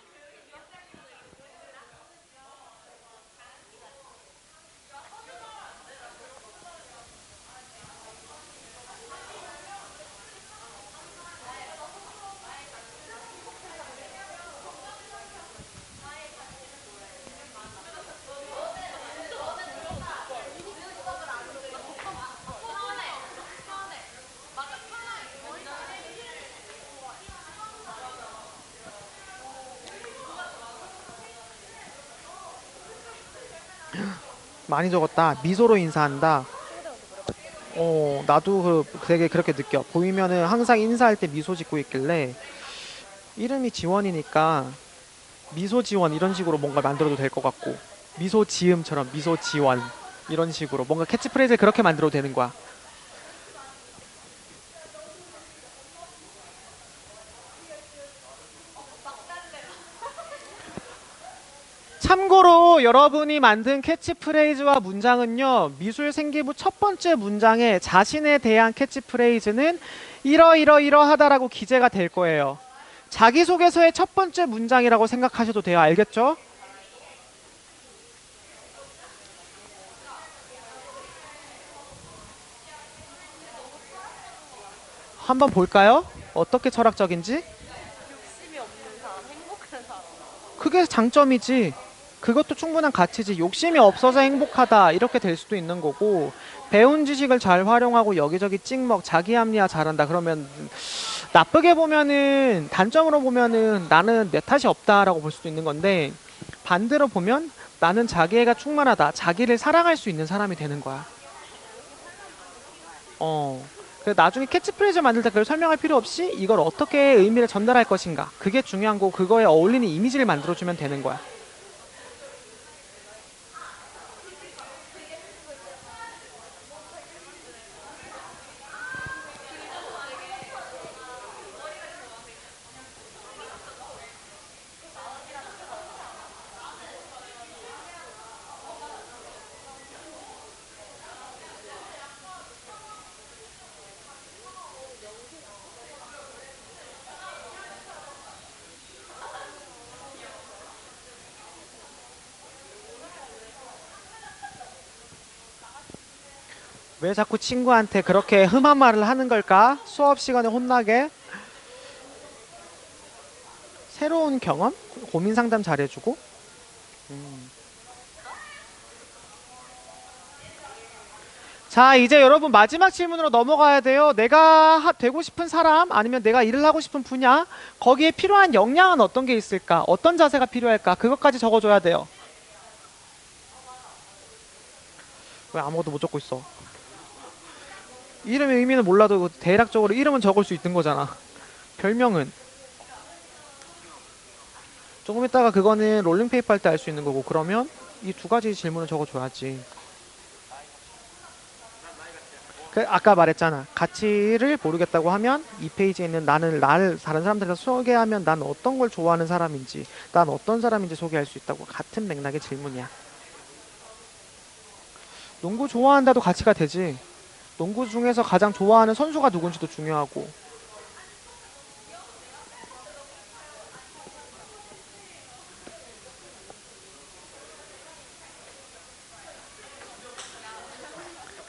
많이 적었다. 미소로 인사한다. 나도 되게 그렇게 느껴. 보이면은 항상 인사할 때 미소 짓고 있길래 이름이 지원이니까 미소 지원 이런 식으로 뭔가 만들어도 될 것 같고 미소 지음처럼 미소 지원. 이런 식으로 뭔가 캐치프레이즈를 그렇게 만들어도 되는 거야. 참고로 여러분이 만든 캐치프레이즈와 문장은요, 미술생기부 첫 번째 문장에 자신에 대한 캐치프레이즈는 이러이러이러하다라고 기재가 될 거예요. 자기소개서의 첫 번째 문장이라고 생각하셔도 돼요. 알겠죠? 한번 볼까요? 어떻게 철학적인지? 그게 장점이지. 그것도 충분한 가치지. 욕심이 없어서 행복하다 이렇게 될 수도 있는 거고, 배운 지식을 잘 활용하고 여기저기 찍먹 자기 합리화 잘한다 그러면, 나쁘게 보면은, 단점으로 보면은 나는 내 탓이 없다라고 볼 수도 있는 건데, 반대로 보면 나는 자기애가 충만하다, 자기를 사랑할 수 있는 사람이 되는 거야. 나중에 캐치프레이즈 만들 때 그걸 설명할 필요 없이 이걸 어떻게 의미를 전달할 것인가, 그게 중요한 거고, 그거에 어울리는 이미지를 만들어주면 되는 거야. 왜 자꾸 친구한테 그렇게 험한 말을 하는 걸까? 수업 시간에 혼나게. 새로운 경험? 고민 상담 잘해주고. 자, 이제 여러분 마지막 질문으로 넘어가야 돼요. 내가 되고 싶은 사람, 아니면 내가 일을 하고 싶은 분야, 거기에 필요한 역량은 어떤 게 있을까? 어떤 자세가 필요할까? 그것까지 적어줘야 돼요. 왜 아무것도 못 적고 있어? 이름의 의미는 몰라도 대략적으로 이름은 적을 수 있는 거잖아. 별명은 조금 있다가 그거는 롤링페이퍼 할 때 알 수 있는 거고. 그러면 이 두 가지 질문을 적어줘야지. 아까 말했잖아. 가치를 모르겠다고 하면 이 페이지에 있는 나를 다른 사람들과 소개하면 난 어떤 걸 좋아하는 사람인지, 난 어떤 사람인지 소개할 수 있다고. 같은 맥락의 질문이야. 농구 좋아한다도 가치가 되지. 농구 중에서 가장 좋아하는 선수가 누군지도 중요하고.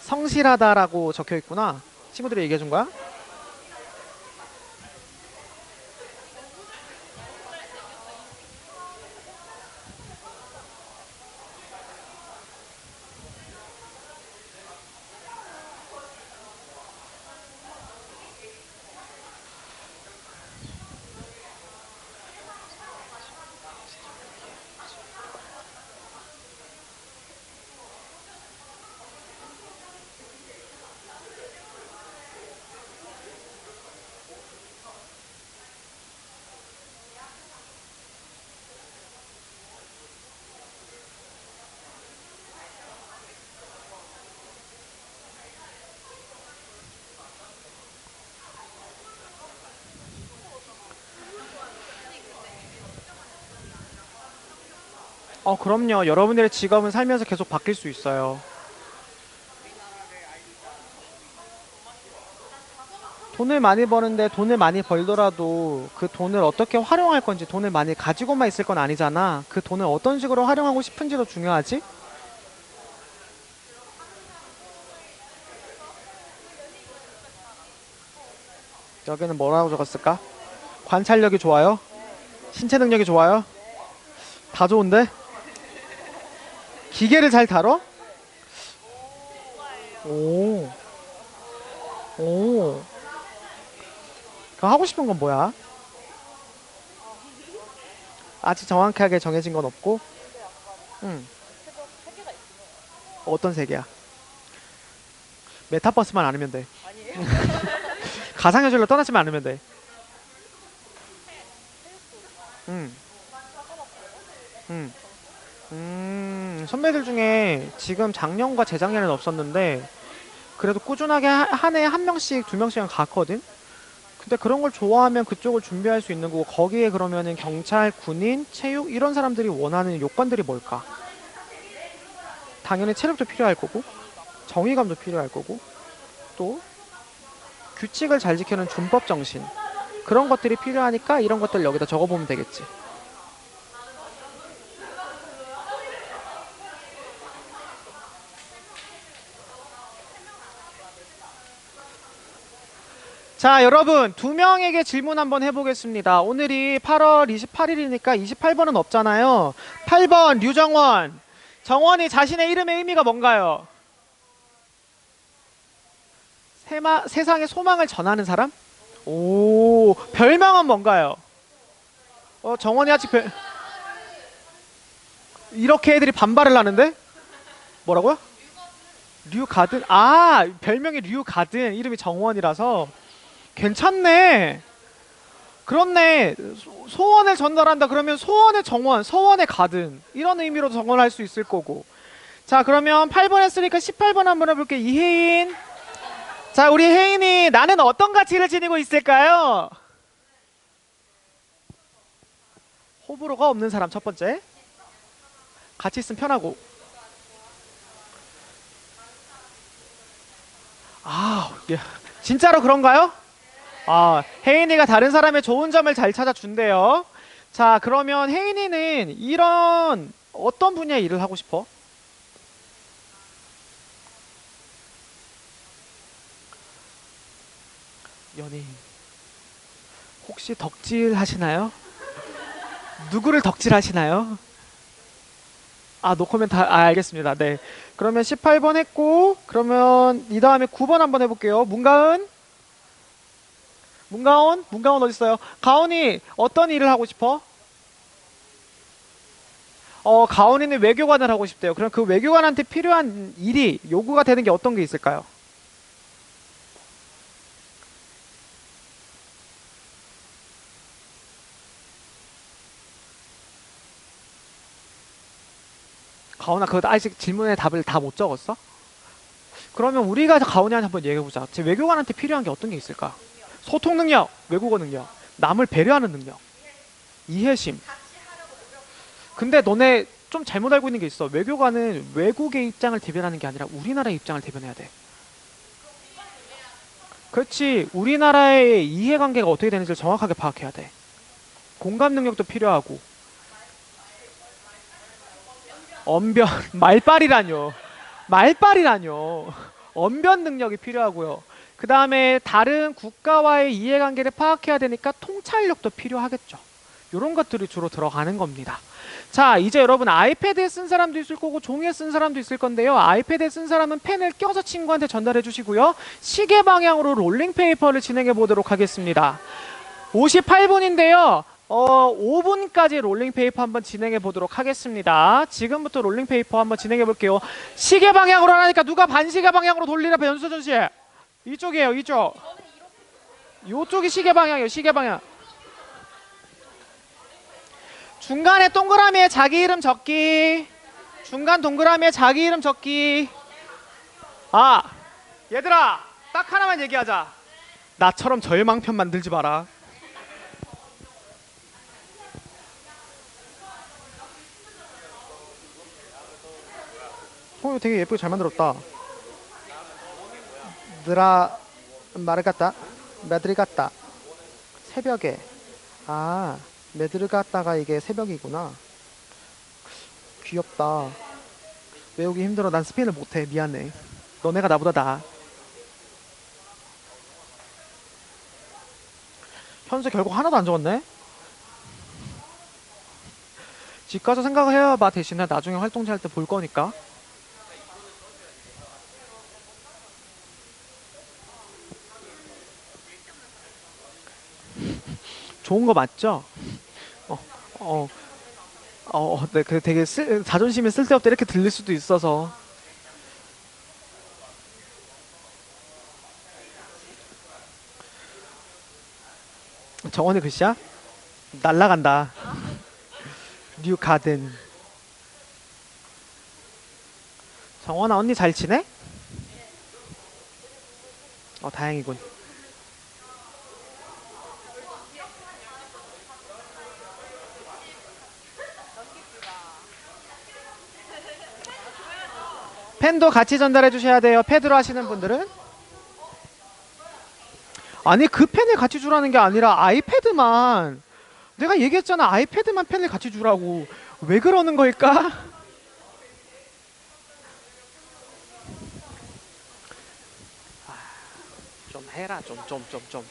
성실하다라고 적혀 있구나. 친구들이 얘기해 준 거야? 그럼요. 여러분들의 직업은 살면서 계속 바뀔 수 있어요. 돈을 많이 버는데, 돈을 많이 벌더라도 그 돈을 어떻게 활용할 건지, 돈을 많이 가지고만 있을 건 아니잖아. 그 돈을 어떤 식으로 활용하고 싶은지도 중요하지? 여기는 뭐라고 적었을까? 관찰력이 좋아요? 신체 능력이 좋아요? 다 좋은데? 기계를 잘 다뤄? 오, 오. 그럼 하고 싶은 건 뭐야? 아직 정확하게 정해진 건 없고? 응. 어떤 세계야? 메타버스만 아니면 돼. 가상현실로 떠나지만 않으면 돼. 응. 응. 선배들 중에 지금 작년과 재작년에는 없었는데 그래도 꾸준하게 한 해에 한 명씩 두 명씩은 갔거든. 근데 그런 걸 좋아하면 그쪽을 준비할 수 있는 거고 거기에 그러면은 경찰, 군인, 체육 이런 사람들이 원하는 요건들이 뭘까? 당연히 체력도 필요할 거고 정의감도 필요할 거고 또 규칙을 잘 지키는 준법 정신 그런 것들이 필요하니까 이런 것들 여기다 적어보면 되겠지. 자, 여러분, 두 명에게 질문 한번 해보겠습니다. 오늘이 8월 28일이니까 28번은 없잖아요. 8번, 류정원. 정원이 자신의 이름의 의미가 뭔가요? 세상에 소망을 전하는 사람? 오, 별명은 뭔가요? 정원이 아직 이렇게 애들이 반발을 하는데? 뭐라고요? 류가든? 아, 별명이 류가든. 이름이 정원이라서. 괜찮네. 그렇네. 소원을 전달한다. 그러면 소원의 정원, 소원의 가든. 이런 의미로 정원할 수 있을 거고. 자, 그러면 8번 했으니까 18번 한번 해볼게. 이혜인. 자, 우리 혜인이 나는 어떤 가치를 지니고 있을까요? 호불호가 없는 사람 첫 번째. 같이 있으면 편하고. 아, 예. 진짜로 그런가요? 아, 혜인이가 다른 사람의 좋은 점을 잘 찾아준대요. 자, 그러면 혜인이는 이런 어떤 분야의 일을 하고 싶어? 연예인. 혹시 덕질 하시나요? 누구를 덕질 하시나요? 아, 노코멘트, 알겠습니다. 네. 그러면 18번 했고, 그러면 이 다음에 9번 한번 해볼게요. 문가은? 문가온? 문가온 어디 있어요? 가온이 어떤 일을 하고 싶어? 가온이는 외교관을 하고 싶대요. 그럼 그 외교관한테 필요한 일이 요구가 되는 게 어떤 게 있을까요? 가온아, 그거 아직 질문에 답을 다 못 적었어? 그러면 우리가 가온이한테 한번 얘기해보자. 제 외교관한테 필요한 게 어떤 게 있을까? 소통 능력, 외국어 능력, 남을 배려하는 능력, 이해심. 근데 너네 좀 잘못 알고 있는 게 있어. 외교관은 외국의 입장을 대변하는 게 아니라 우리나라의 입장을 대변해야 돼. 그렇지. 우리나라의 이해관계가 어떻게 되는지를 정확하게 파악해야 돼. 공감 능력도 필요하고. 언변, 말빨이라뇨. 말빨이라뇨. 언변 능력이 필요하고요. 그 다음에 다른 국가와의 이해관계를 파악해야 되니까 통찰력도 필요하겠죠. 이런 것들이 주로 들어가는 겁니다. 자, 이제 여러분 아이패드에 쓴 사람도 있을 거고 종이에 쓴 사람도 있을 건데요. 아이패드에 쓴 사람은 펜을 껴서 친구한테 전달해 주시고요. 시계 방향으로 롤링 페이퍼를 진행해 보도록 하겠습니다. 58분인데요. 5분까지 롤링 페이퍼 한번 진행해 보도록 하겠습니다. 지금부터 롤링 페이퍼 한번 진행해 볼게요. 시계 방향으로 하니까 누가 반시계 방향으로 돌리라. 연수전 씨. 이쪽이에요, 이쪽. 이쪽이 시계 방향이에요, 시계 방향. 중간에 동그라미에 자기 이름 적기. 중간 동그라미에 자기 이름 적기. 아, 얘들아, 딱 하나만 얘기하자. 나처럼 절망편 만들지 마라. 이거 되게 예쁘게 잘 만들었다. 드라 마르가타 메드리가타 새벽에. 아, 메드르가타가 이게 새벽이구나. 귀엽다. 외우기 힘들어. 난 스페인을 못해. 미안해. 너네가 나보다 나아. 현재 결국 하나도 안 적었네. 집 가서 생각을 해봐. 대신에 나중에 활동지 할 때 볼 거니까. 좋은 거 맞죠? 어, 어, 네, 그 되게 자존심이 쓸데없다 이렇게 들릴 수도 있어서. 정원의 글씨야? 날라간다. 뉴 가든. 정원아 언니 잘 지내? 다행이군. 펜도 같이 전달해 주셔야 돼요. 패드로 하시는 분들은. 아니 그 펜을 같이 주라는 게 아니라 아이패드만. 내가 얘기했잖아. 아이패드만 펜을 같이 주라고. 왜 그러는 걸까? 좀 해라. 좀.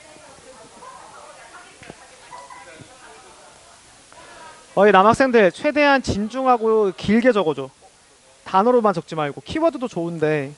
남학생들 최대한 진중하고 길게 적어줘. 단어로만 적지 말고. 키워드도 좋은데.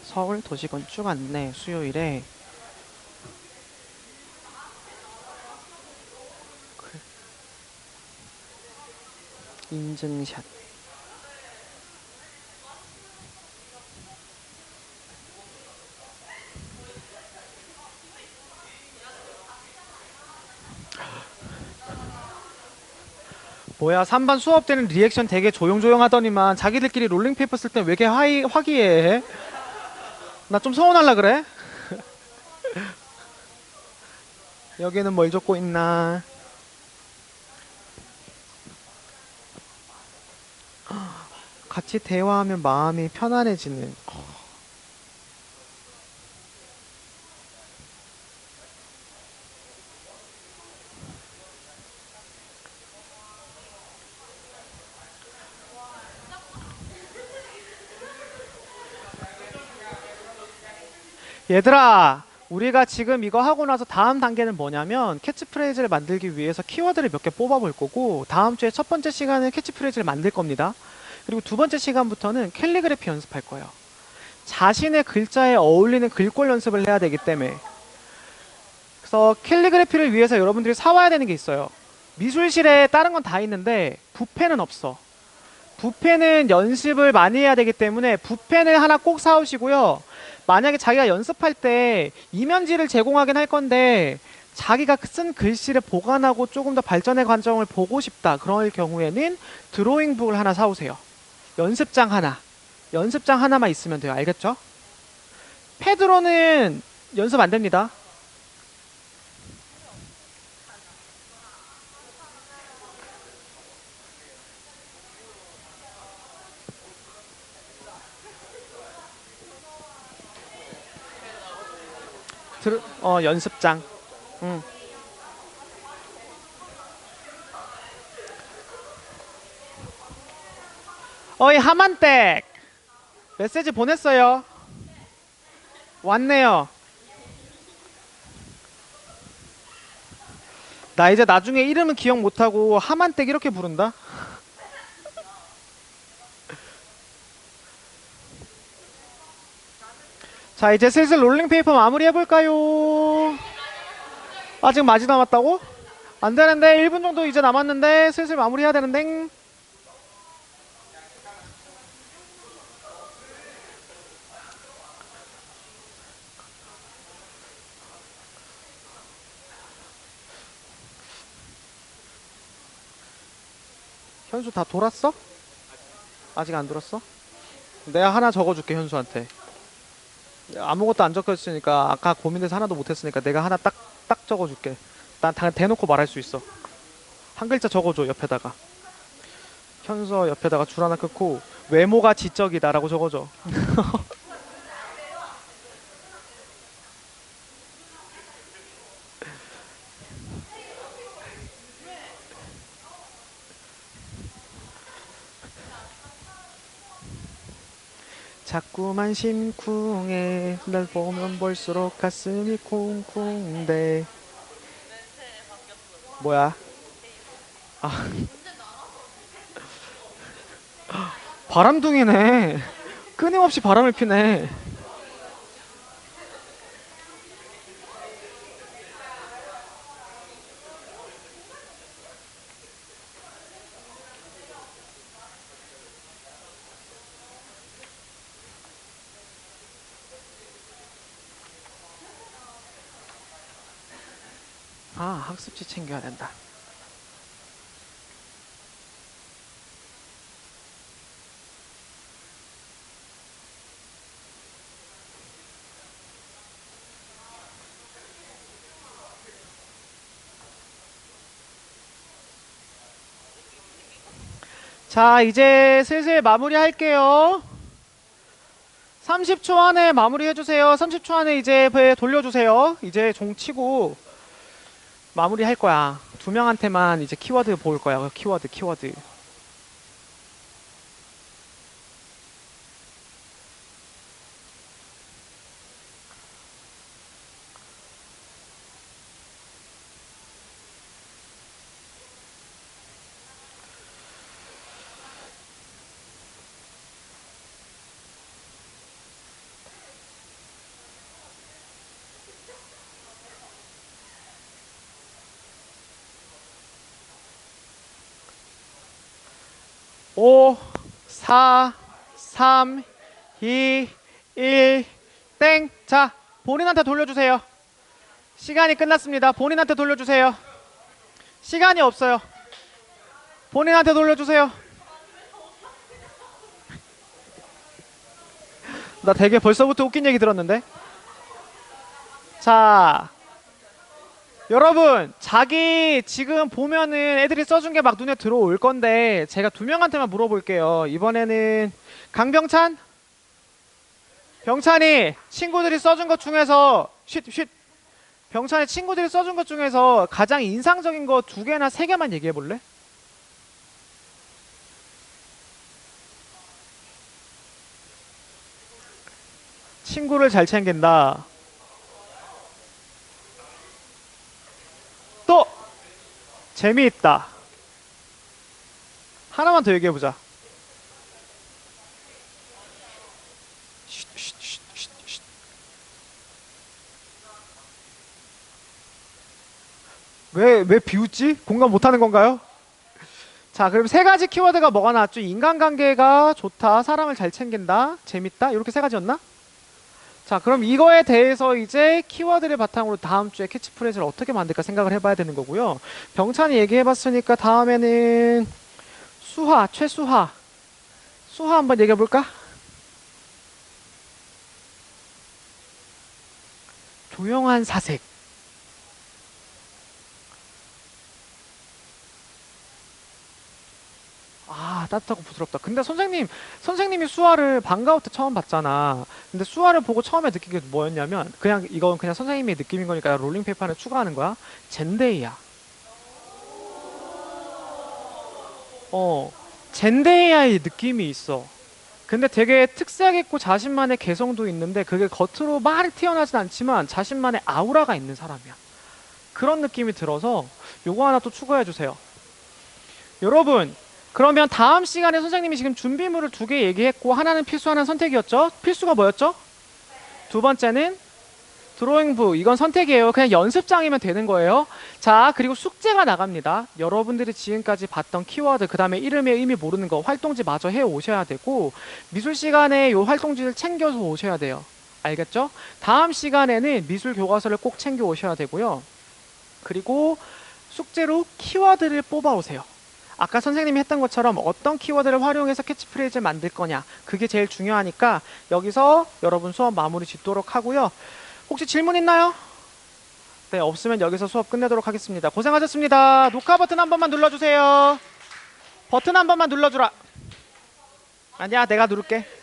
서울 도시건축 안내 수요일에 인증샷. 뭐야 3반 수업 때는 리액션 되게 조용조용 하더니만 자기들끼리 롤링페이퍼 쓸 땐 왜 이렇게 화기애애? 나 좀 서운할라 그래? 여기는 뭘 적고 있나? 같이 대화하면 마음이 편안해지는. 얘들아, 우리가 지금 이거 하고 나서 다음 단계는 뭐냐면 캐치프레이즈를 만들기 위해서 키워드를 몇 개 뽑아볼 거고, 다음 주에 첫 번째 시간은 캐치프레이즈를 만들 겁니다. 그리고 두 번째 시간부터는 캘리그래피 연습할 거예요. 자신의 글자에 어울리는 글꼴 연습을 해야 되기 때문에. 그래서 캘리그래피를 위해서 여러분들이 사와야 되는 게 있어요. 미술실에 다른 건 다 있는데 붓펜은 없어. 붓펜은 연습을 많이 해야 되기 때문에 붓펜을 하나 꼭 사오시고요. 만약에 자기가 연습할 때 이면지를 제공하긴 할 건데 자기가 쓴 글씨를 보관하고 조금 더 발전의 과정을 보고 싶다. 그럴 경우에는 드로잉북을 하나 사오세요. 연습장 하나. 연습장 하나만 있으면 돼요. 알겠죠? 패드로는 연습 안 됩니다. 연습장. 응. 어이 하만댁 메시지 보냈어요. 왔네요. 나 이제 나중에 이름은 기억 못하고 하만댁 이렇게 부른다. 자 이제 슬슬 롤링페이퍼 마무리 해볼까요? 아직 마지 남았다고? 안되는데 1분 정도 이제 남았는데 슬슬 마무리 해야 되는데. 현수 다 돌았어? 아직 안 돌았어? 내가 하나 적어줄게 현수한테. 아무것도 안 적혀있으니까 아까 고민돼서 하나도 못했으니까 내가 하나 딱 적어줄게. 난 다 대놓고 말할 수 있어. 한 글자 적어줘 옆에다가. 현수 옆에다가 줄 하나 끊고 외모가 지적이다 라고 적어줘. 자꾸만 심쿵해 날 보면 볼수록 가슴이 쿵쿵대. 뭐야? 아, 바람둥이네. 끊임없이 바람을 피네. 아, 학습지 챙겨야 된다. 자, 이제 슬슬 마무리 할게요. 30초 안에 마무리 해주세요. 30초 안에 이제 배 돌려주세요. 이제 종 치고 마무리 할 거야. 두 명한테만 이제 키워드 볼 거야. 키워드. 오, 4, 3, 2, 1, 땡. 자, 본인한테 돌려주세요. 시간이 끝났습니다. 본인한테 돌려주세요. 시간이 없어요. 본인한테 돌려주세요. 나 되게 벌써부터 웃긴 얘기 들었는데. 자, 여러분, 자기 지금 보면은 애들이 써준 게 막 눈에 들어올 건데 제가 두 명한테만 물어볼게요. 이번에는 강병찬? 병찬이 친구들이 써준 것 중에서 쉿. 병찬이 친구들이 써준 것 중에서 가장 인상적인 거 두 개나 세 개만 얘기해 볼래? 친구를 잘 챙긴다. 또 재미있다. 하나만 더 얘기해 보자. 왜 비웃지? 공감 못하는 건가요? 자, 그럼 세 가지 키워드가 뭐가 나왔죠? 인간관계가 좋다, 사람을 잘 챙긴다, 재밌다, 이렇게 세 가지였나? 자, 그럼 이거에 대해서 이제 키워드를 바탕으로 다음 주에 캐치프레이즈를 어떻게 만들까 생각을 해봐야 되는 거고요. 병찬이 얘기해봤으니까 다음에는 최수하 한번 얘기해볼까? 조용한 사색. 아, 따뜻하고 부드럽다. 근데 선생님이 수아를 방과후 때 처음 봤잖아. 근데 수아를 보고 처음에 느낀 게 뭐였냐면, 이건 그냥 선생님의 느낌인 거니까 롤링페이퍼 안에 추가하는 거야. 젠데이야. 어, 젠데이아의 느낌이 있어. 근데 되게 특색 있고 자신만의 개성도 있는데 그게 겉으로 막 튀어나진 않지만 자신만의 아우라가 있는 사람이야. 그런 느낌이 들어서 요거 하나 또 추가해 주세요. 여러분, 그러면 다음 시간에 선생님이 지금 준비물을 두 개 얘기했고 하나는 필수, 하나는 선택이었죠? 필수가 뭐였죠? 두 번째는 드로잉부. 이건 선택이에요. 그냥 연습장이면 되는 거예요. 자, 그리고 숙제가 나갑니다. 여러분들이 지금까지 봤던 키워드, 그 다음에 이름의 의미 모르는 거 활동지 마저 해 오셔야 되고, 미술 시간에 요 활동지를 챙겨서 오셔야 돼요. 알겠죠? 다음 시간에는 미술 교과서를 꼭 챙겨 오셔야 되고요. 그리고 숙제로 키워드를 뽑아 오세요. 아까 선생님이 했던 것처럼 어떤 키워드를 활용해서 캐치프레이즈를 만들 거냐, 그게 제일 중요하니까 여기서 여러분 수업 마무리 짓도록 하고요. 혹시 질문 있나요? 네, 없으면 여기서 수업 끝내도록 하겠습니다. 고생하셨습니다. 녹화 버튼 한 번만 눌러주세요. 버튼 한 번만 눌러주라. 아니야, 내가 누를게.